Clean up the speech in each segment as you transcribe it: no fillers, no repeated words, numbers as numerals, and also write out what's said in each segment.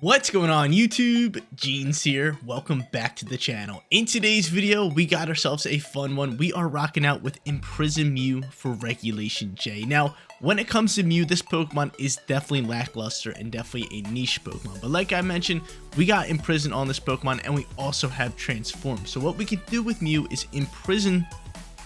What's going on YouTube? Jeans here. Welcome back to the channel. In today's video, we got ourselves a fun one. We are rocking out with IMPRISON MEW for Regulation J. Now, when it comes to Mew, this Pokemon is definitely lackluster and definitely a niche Pokemon. But like I mentioned, we got Imprison on this Pokemon and we also have Transform. So what we can do with Mew is imprison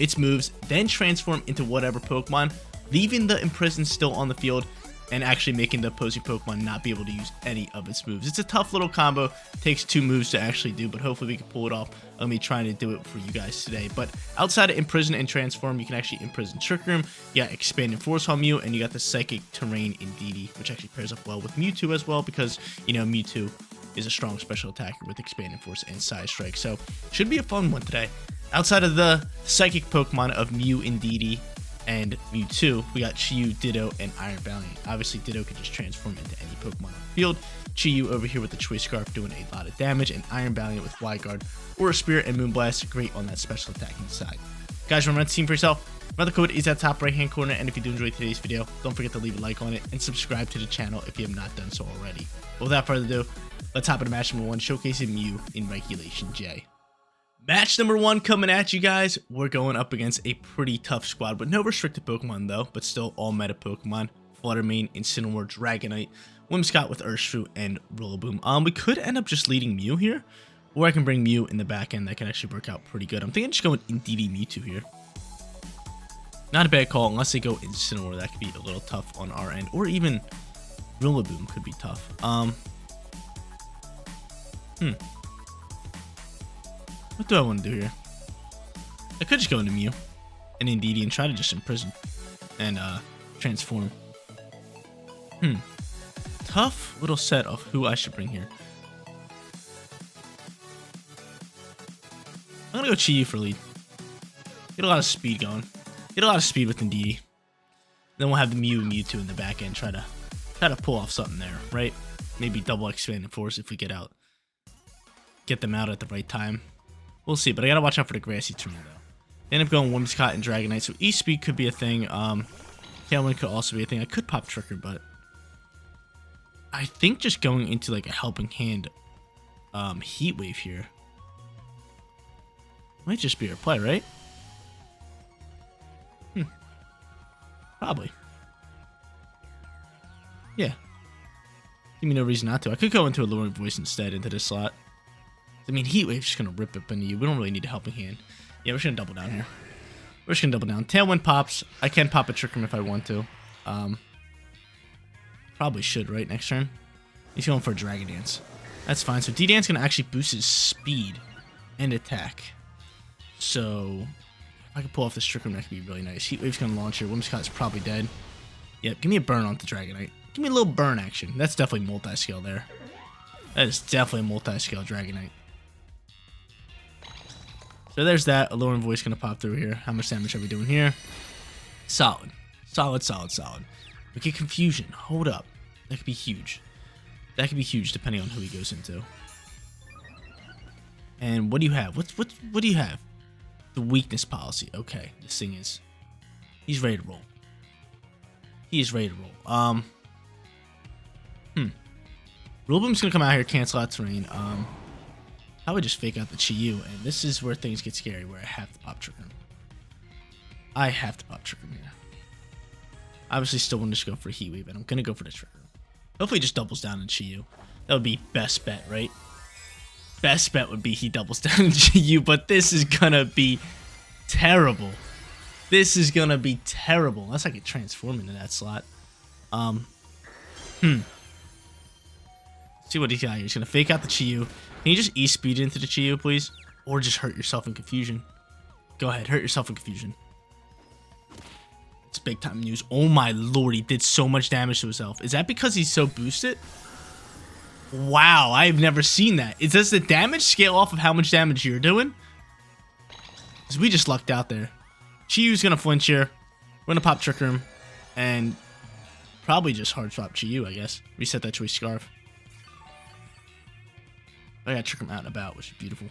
its moves, then transform into whatever Pokemon, leaving the Imprison still on the field and actually making the opposing Pokemon not be able to use any of its moves. It's a tough little combo. Takes 2 moves to actually do, but hopefully we can pull it off. I'm be trying to do it for you guys today. But outside of Imprison and Transform, you can actually Imprison Trick Room. You got Expand and Force on Mew, and you got the Psychic Terrain Indeedee, which actually pairs up well with Mewtwo as well, because, you know, Mewtwo is a strong special attacker with Expand and Force and Side Strike. So, should be a fun one today. Outside of the Psychic Pokemon of Mew, Indeedee, and Mewtwo, we got Chi-Yu, Ditto, and Iron Valiant. Obviously, Ditto can just transform into any Pokemon on the field. Chi-Yu over here with the Choice Scarf doing a lot of damage, and Iron Valiant with Wide Guard or a Spirit and Moonblast, great on that special attacking side. Guys, remember to team for yourself. Another code is at top right hand corner, and if you do enjoy today's video, don't forget to leave a like on it and subscribe to the channel if you have not done so already. But without further ado, let's hop into match number 1, showcasing Mew in Regulation J. Match number 1 coming at you guys. We're going up against a pretty tough squad with no restricted Pokemon though, but still all meta Pokemon. Fluttermane, Incineroar, Dragonite, Whimsicott with Urshifu, and Rillaboom. We could end up just leading Mew here, or I can bring Mew in the back end. That can actually work out pretty good. I'm thinking just going Indeedee Mewtwo here. Not a bad call unless they go Incineroar. That could be a little tough on our end, or even Rillaboom could be tough. What do I want to do here? I could just go into Mew and Indeedee and try to just imprison and transform. Tough little set of who I should bring here. I'm gonna go Chi-Yu for lead. Get a lot of speed going. Get a lot of speed with Indeedee. Then we'll have the Mew and Mewtwo in the back end. Try to pull off something there, right? Maybe double Expand and Force if we get them out at the right time. We'll see, but I gotta watch out for the grassy terrain though. They end up going Whimsicott and Dragonite, so E-Speed could be a thing. Tailwind could also be a thing. I could pop Tricker, but I think just going into like a Helping Hand Heat Wave here might just be our play, right? Probably. Yeah. Give me no reason not to. I could go into Alluring Voice instead into this slot. I mean, Heat Wave's just going to rip up into you. We don't really need a Helping Hand. Yeah, we're just going to double down here. We're just going to double down. Tailwind pops. I can pop a Trick Room if I want to. Probably should, right? Next turn. He's going for a Dragon Dance. That's fine. So D-Dance going to actually boost his speed and attack. So if I could pull off this Trick Room, that could be really nice. Heat Wave's going to launch here. Whimsicott's probably dead. Yep, give me a burn onto Dragonite. Give me a little burn action. That's definitely multi-scale there. That is definitely a multi-scale Dragonite. So there's that. Alluring Voice going to pop through here. How much damage are we doing here? Solid. Solid, solid, solid. We get Confusion. Hold up. That could be huge. That could be huge depending on who he goes into. And what do you have? What do you have? The Weakness Policy. Okay. This thing is... He's ready to roll. He is ready to roll. Rillaboom's going to come out here, cancel out terrain. I would just fake out the Chi-Yu, and this is where things get scary, where I have to pop Trick Room. I have to pop Trick Room here. Obviously, still want to just go for a Heat Wave, and I'm going to go for the Trick Room. Hopefully, he just doubles down on Chi-Yu. That would be best bet, right? Best bet would be he doubles down on Chi-Yu, but this is going to be terrible. This is going to be terrible, unless I can transform into that slot. See what he's got here. He's going to fake out the Chi-Yu. Can you just E-Speed into the Chi-Yu, please? Or just hurt yourself in Confusion. Go ahead, hurt yourself in Confusion. It's big time news. Oh my lord, he did so much damage to himself. Is that because he's so boosted? Wow, I've never seen that. Does the damage scale off of how much damage you're doing? Because we just lucked out there. Chi-Yu's going to flinch here. We're going to pop Trick Room. And probably just hard swap Chi-Yu, I guess. Reset that Choice Scarf. I got Trick Room out and about, which is beautiful.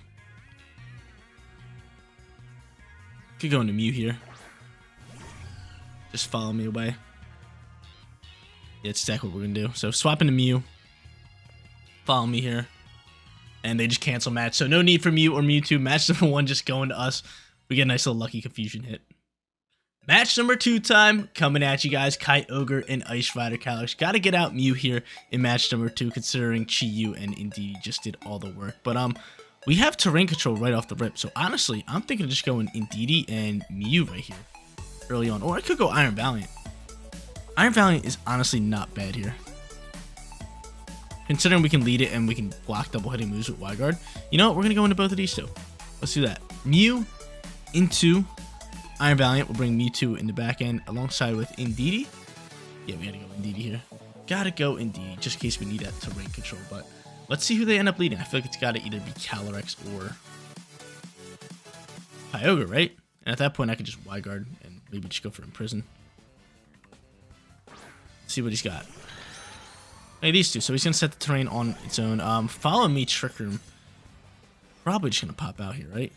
Could go into Mew here. Just follow me away. Yeah, it's exactly what we're going to do. So swap into Mew. Follow me here. And they just cancel match. So no need for Mew or Mewtwo. Match number 1 just going to us. We get a nice little lucky confusion hit. Match number 2 time. Coming at you guys. Kyogre and Ice Rider Calyrex. Got to get out Mew here in match number 2, considering Chi-Yu and Indeedee just did all the work. But we have terrain control right off the rip. So honestly, I'm thinking of just going Indeedee and Mew right here early on. Or I could go Iron Valiant. Iron Valiant is honestly not bad here. Considering we can lead it and we can block double hitting moves with Wide Guard. You know what? We're going to go into both of these too. Let's do that. Mew into Iron Valiant. We'll bring Mewtwo in the back end alongside with Indeedee. Yeah, we got to go Indeedee here. Got to go Indeedee just in case we need that terrain control. But let's see who they end up leading. I feel like it's got to either be Calyrex or Kyogre, right? And at that point, I could just Wide Guard and maybe just go for Imprison. See what he's got. Hey, these two. So he's going to set the terrain on its own. Follow me, Trick Room. Probably just going to pop out here, right?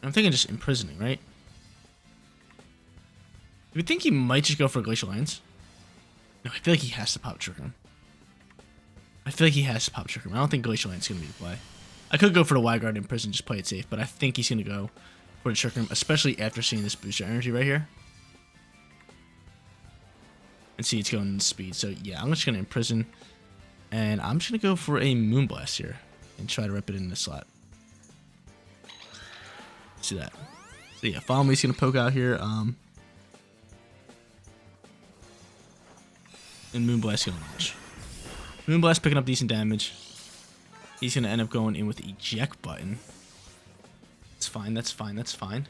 I'm thinking just Imprisoning, right? Do we think he might just go for Glacial Lance? No, I feel like he has to pop Trick Room. I don't think Glacial Lance is going to be the play. I could go for the Wide Guard and Imprison, just play it safe, but I think he's going to go for the Trick Room, especially after seeing this booster energy right here. And see, it's going in speed. So yeah, I'm just going to Imprison. And I'm just going to go for a Moonblast here. And try to rip it in the slot. See that. So yeah, Follow Me's going to poke out here. And Moonblast going to launch. Moonblast picking up decent damage. He's going to end up going in with the Eject button. That's fine, that's fine, that's fine.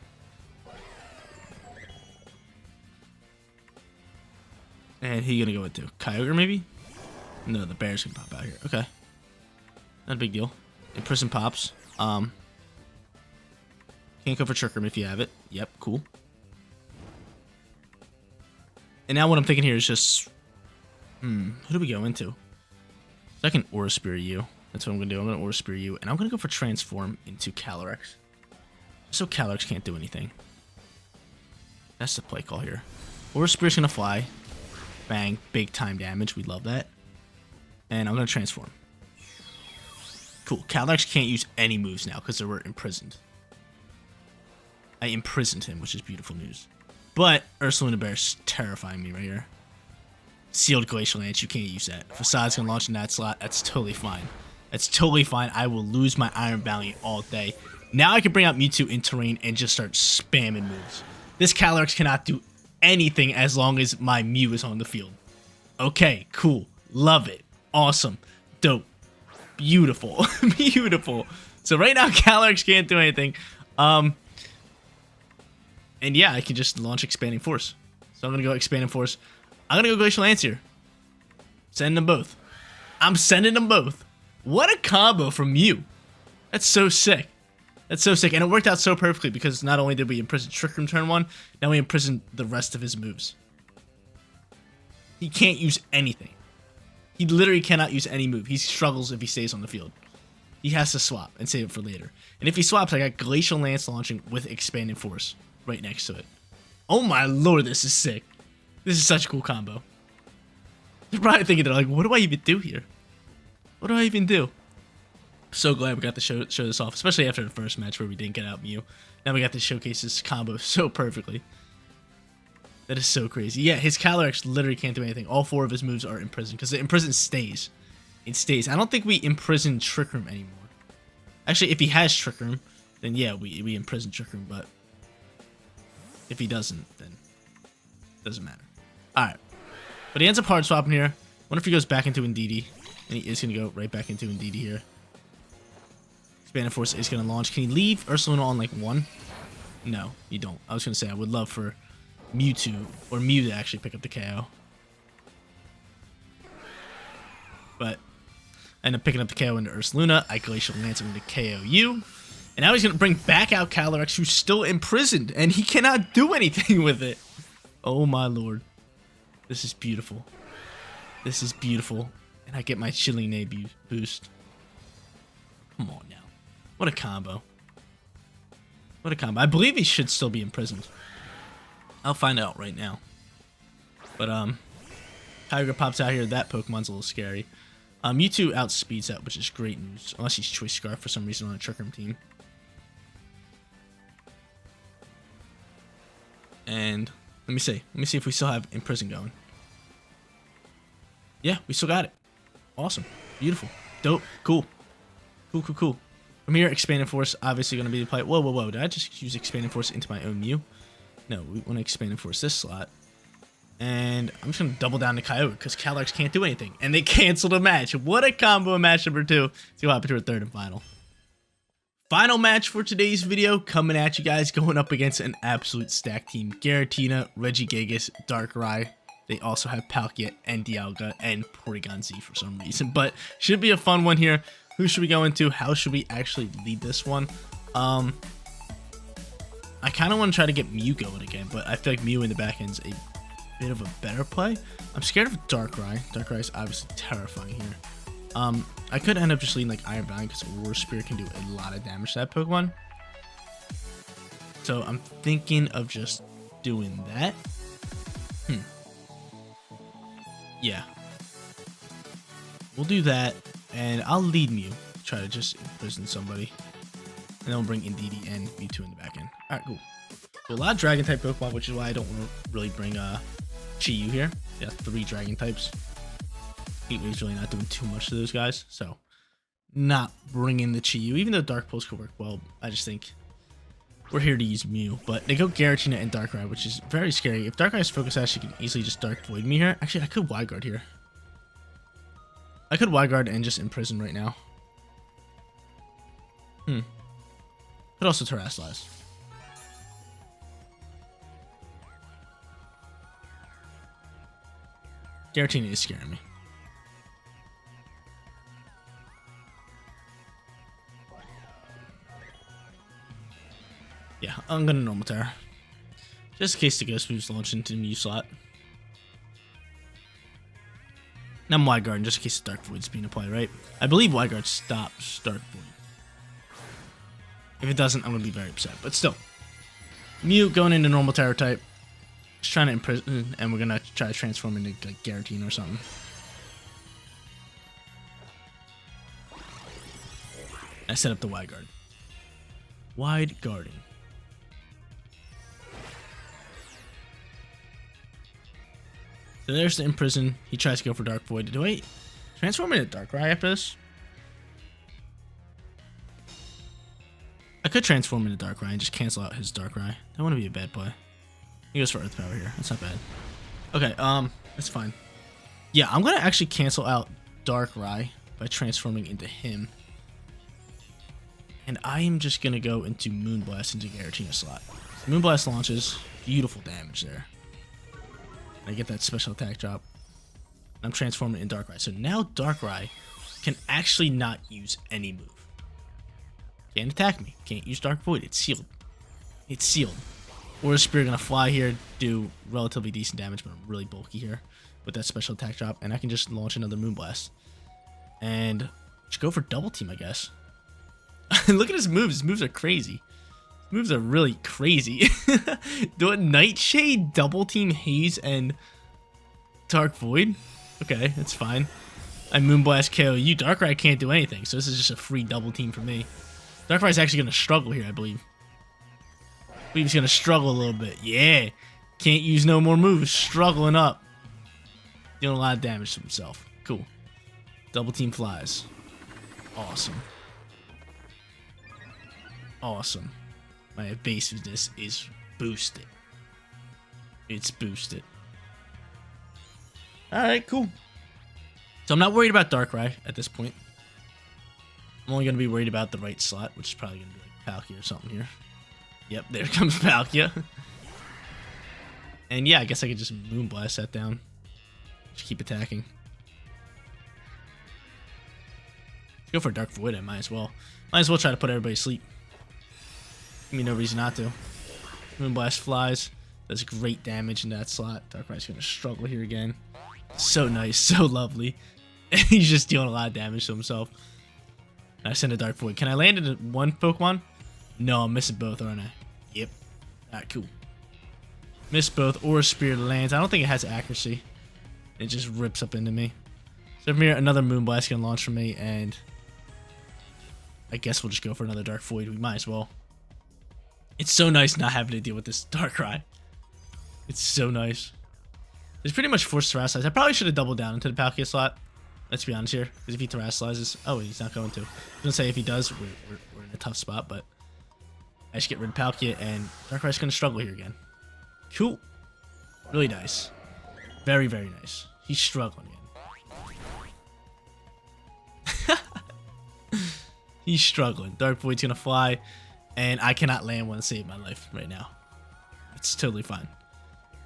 And he gonna go with Kyogre maybe? No, the bear's gonna pop out here. Okay. Not a big deal. Imprison pops. Can't go for Trick Room if you have it. Yep, cool. And now what I'm thinking here is just... who do we go into? So I can Aura Spear you. That's what I'm gonna do. I'm gonna Aura Spear you. And I'm gonna go for Transform into Calyrex. So Calyrex can't do anything. That's the play call here. Aura Spear's gonna fly. Bang, big time damage. We love that. And I'm going to Transform. Cool. Calyrex can't use any moves now because they were imprisoned. I imprisoned him, which is beautiful news. But Ursaluna Bear's terrifying me right here. Sealed Glacial Lance, you can't use that. Facade's going to launch in that slot. That's totally fine. That's totally fine. I will lose my Iron Valiant all day. Now I can bring out Mewtwo in terrain and just start spamming moves. This Calyrex cannot do anything as long as my Mew is on the field. Okay, cool. Love it. Awesome. Dope. Beautiful. Beautiful. So right now, Calyrex can't do anything. And yeah, I can just launch Expanding Force. So I'm going to go Expanding Force. I'm going to go Glacial Lance here. Send them both. I'm sending them both. What a combo from Mew. That's so sick. That's so sick. And it worked out so perfectly because not only did we imprison Trick Room turn 1, now we imprisoned the rest of his moves. He can't use anything. He literally cannot use any move. He struggles if he stays on the field. He has to swap and save it for later. And if he swaps, I got Glacial Lance launching with Expanding Force right next to it. Oh my lord, this is sick. This is such a cool combo. You're probably thinking, they're like, what do I even do here? What do I even do? So glad we got to show this off, especially after the first match where we didn't get out Mew. Now we got to showcase this combo so perfectly. That is so crazy. Yeah, his Calyrex literally can't do anything. All 4 of his moves are imprisoned because the imprison stays. It stays. I don't think we imprison Trick Room anymore. Actually, if he has Trick Room, then yeah, we imprison Trick Room. But if he doesn't, then it doesn't matter. All right, but he ends up hard swapping here. Wonder if he goes back into Indeedee, and he is gonna go right back into Indeedee here. Expanding Force is going to launch. Can you leave Ursaluna on like 1? No, you don't. I was going to say I would love for Mewtwo or Mew to actually pick up the KO. But I end up picking up the KO into Ursaluna. I Glacial Lance him to KO you. And now he's going to bring back out Calyrex, who's still imprisoned. And he cannot do anything with it. Oh my lord. This is beautiful. This is beautiful. And I get my Chilling Nay boost. Come on now. What a combo. What a combo. I believe he should still be imprisoned. I'll find out right now. But, Kyogre pops out here. That Pokemon's a little scary. Mewtwo outspeeds that, which is great news. Unless he's Choice Scarf for some reason on a Trick Room team. And let me see. Let me see if we still have Imprison going. Yeah, we still got it. Awesome. Beautiful. Dope. Cool. Cool, cool, cool. From here, Expanding Force obviously going to be the play. Whoa, whoa, whoa. Did I just use Expanding Force into my own Mew? No, we want to Expanding Force this slot. And I'm just going to double down to Kyogre because Calyrex can't do anything. And they canceled a match. What a combo in match number 2. Let's see what happened to our third and final. Final match for today's video coming at you guys, going up against an absolute stack team. Giratina, Regigigas, Darkrai. They also have Palkia and Dialga and Porygon Z for some reason. But should be a fun one here. Who should we go into? How should we actually lead this one? I kind of want to try to get Mew going again, but I feel like Mew in the back end is a bit of a better play. I'm scared of Darkrai. Darkrai is obviously terrifying here. I could end up just leading like Iron Valiant because Aurora Spirit can do a lot of damage to that Pokemon. So I'm thinking of just doing that. Yeah. We'll do that, and I'll lead Mew. Try to just imprison somebody. And then we'll bring Indeedee and Mewtwo in the back end. Alright, cool. So a lot of Dragon-type Pokemon, which is why I don't want to really bring Chi-Yu here. Yeah, 3 Dragon types. Heatwave's really not doing too much to those guys, so not bringing the Chi-Yu. Even though Dark Pulse could work well, I just think we're here to use Mew. But they go Giratina and Darkrai, which is very scary. If Darkrai's Focus Sash, she can easily just Dark Void me here. Actually, I could Wide Guard here. I could Wide Guard and just Imprison right now. Could also Terrasilize. Giratina is scaring me. Yeah, I'm gonna Normal Terror. Just in case the Ghost moves launch into the Mew slot. And I'm Wide Guard just in case the Dark Void's being applied, right? I believe Wide Guard stops Dark Void. If it doesn't, I'm gonna be very upset. But still. Mew going into Normal Terror type. Just trying to Imprison, and we're gonna try to transform into like Giratina or something. I set up the Wide Guard. Wide Guarding. So there's the Imprison. He tries to go for Dark Void. Do I transform into Darkrai after this? I could transform into Darkrai and just cancel out his Darkrai. That wouldn't be a bad play. He goes for Earth Power here. That's not bad. Okay, that's fine. Yeah, I'm gonna actually cancel out Darkrai by transforming into him. And I am just gonna go into Moonblast into Giratina slot. Moonblast launches. Beautiful damage there. I get that special attack drop. I'm transforming in Darkrai. So now Darkrai can actually not use any move. Can't attack me. Can't use Dark Void. It's sealed. It's sealed. Aura Spirit gonna fly here, do relatively decent damage, but I'm really bulky here with that special attack drop, and I can just launch another Moonblast. And just go for double team, I guess. Look at his moves. His moves are crazy. His moves are really crazy. Doing Nightshade, double team Haze, and Dark Void. Okay, that's fine. I Moonblast KO you. Darkrai can't do anything, so this is just a free double team for me. Darkrai's actually gonna struggle here, I believe. I believe he's gonna struggle a little bit. Yeah. Can't use no more moves. Struggling up. Doing a lot of damage to himself. Cool. Double team flies. Awesome. Awesome. My evasiveness is boosted. It's boosted. Alright, cool. So I'm not worried about Darkrai at this point. I'm only going to be worried about the right slot, which is probably going to be like Palkia or something here. Yep, there comes Palkia. And yeah, I guess I could just Moonblast that down. Just keep attacking. Go for Dark Void, I might as well. Might as well try to put everybody to sleep. Give me no reason not to. Moonblast flies. Does great damage in that slot. Darkrai's going to struggle here again. So nice, so lovely. He's just dealing a lot of damage to himself. I send a Dark Void. Can I land into one Pokemon? No, I'm missing both, aren't I? Yep. Alright, cool. Missed both. Aura Spirit lands. I don't think it has accuracy. It just rips up into me. So from here, another Moonblast can launch from me, and I guess we'll just go for another Dark Void. We might as well. It's so nice not having to deal with this Darkrai. It's so nice. It's pretty much forced Terrasilize. I probably should have doubled down into the Palkia slot. Let's be honest here, because if he Terrasilizes, oh, he's not going to. I was gonna say if he does, we're in a tough spot, but I just get rid of Palkia, and Darkrai's gonna struggle here again. Cool. Really nice. Very, very nice. He's struggling again. He's struggling. Dark Void's gonna fly, and I cannot land one to save my life right now. It's totally fine.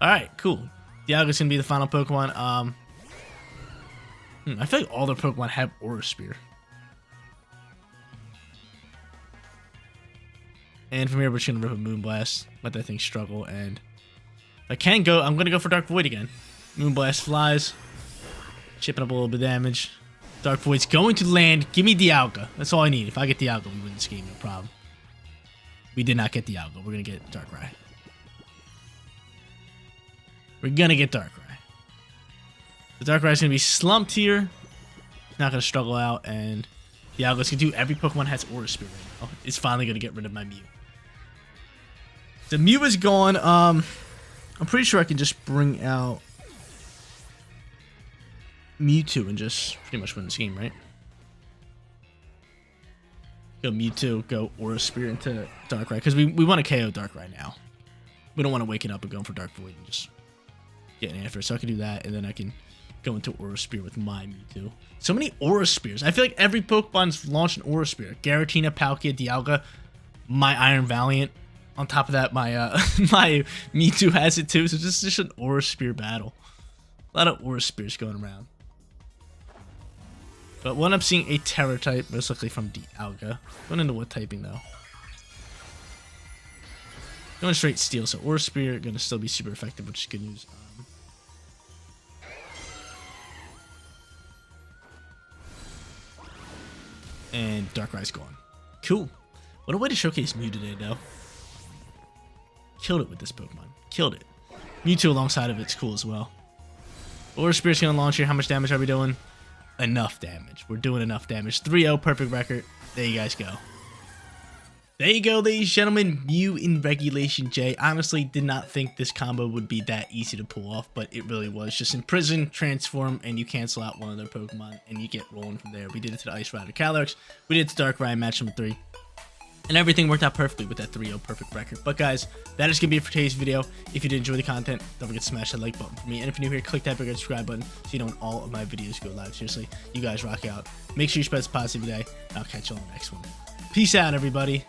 Alright, cool. Dialga's gonna be the final Pokemon. I feel like all their Pokemon have Aura Spear. And from here, we're just gonna rip a Moonblast, let that thing struggle, and if I can go, I'm gonna go for Dark Void again. Moonblast flies, chipping up a little bit of damage. Dark Void's going to land. Give me Dialga. That's all I need. If I get Dialga, we win this game, no problem. We did not get Dialga. We're gonna get Darkrai. We're gonna get Darkrai. The Darkrai's gonna be slumped here. He's not gonna struggle out, and Dialga's gonna do. Every Pokemon has Aura Spear right now. It's finally gonna get rid of my Mew. The Mew is gone. I'm pretty sure I can just bring out Mewtwo and just pretty much win this game, right? Go Mewtwo, go Aura Spear into Darkrai, because we want to KO Darkrai now. We don't want to wake it up and go for Dark Void and just getting after it. So I can do that, and then I can go into Aura Spear with my Mewtwo. So many Aura Spears. I feel like every Pokemon's launched an Aura Spear. Garatina, Palkia, Dialga, my Iron Valiant. On top of that, my my Mewtwo has it too. So just an Aura Spear battle. A lot of Aura Spears going around. But one I'm seeing a Terror type, most likely from Dialga. Going into what typing though? Going straight Steel, so Aura Spear gonna still be super effective, which is good news. And Darkrai's gone. Cool. What a way to showcase Mew today, though. Killed it with this Pokemon. Killed it. Mewtwo alongside of it's cool as well. Aura Spear's gonna launch here. How much damage are we doing? Enough damage. We're doing enough damage. 3-0, perfect record. There you guys go. There you go, ladies and gentlemen. Mew in Regulation J. Honestly, did not think this combo would be that easy to pull off, but it really was. Just Imprison, Transform, and you cancel out one of their Pokemon, and you get rolling from there. We did it to the Ice Rider Calyrex. We did it to Darkrai match number 3. And everything worked out perfectly with that 3-0 perfect record. But guys, that is going to be it for today's video. If you did enjoy the content, don't forget to smash that like button for me. And if you're new here, click that big red subscribe button so you know when all of my videos go live. Seriously, you guys rock out. Make sure you spread this positive today. I'll catch you on the next one. Peace out, everybody.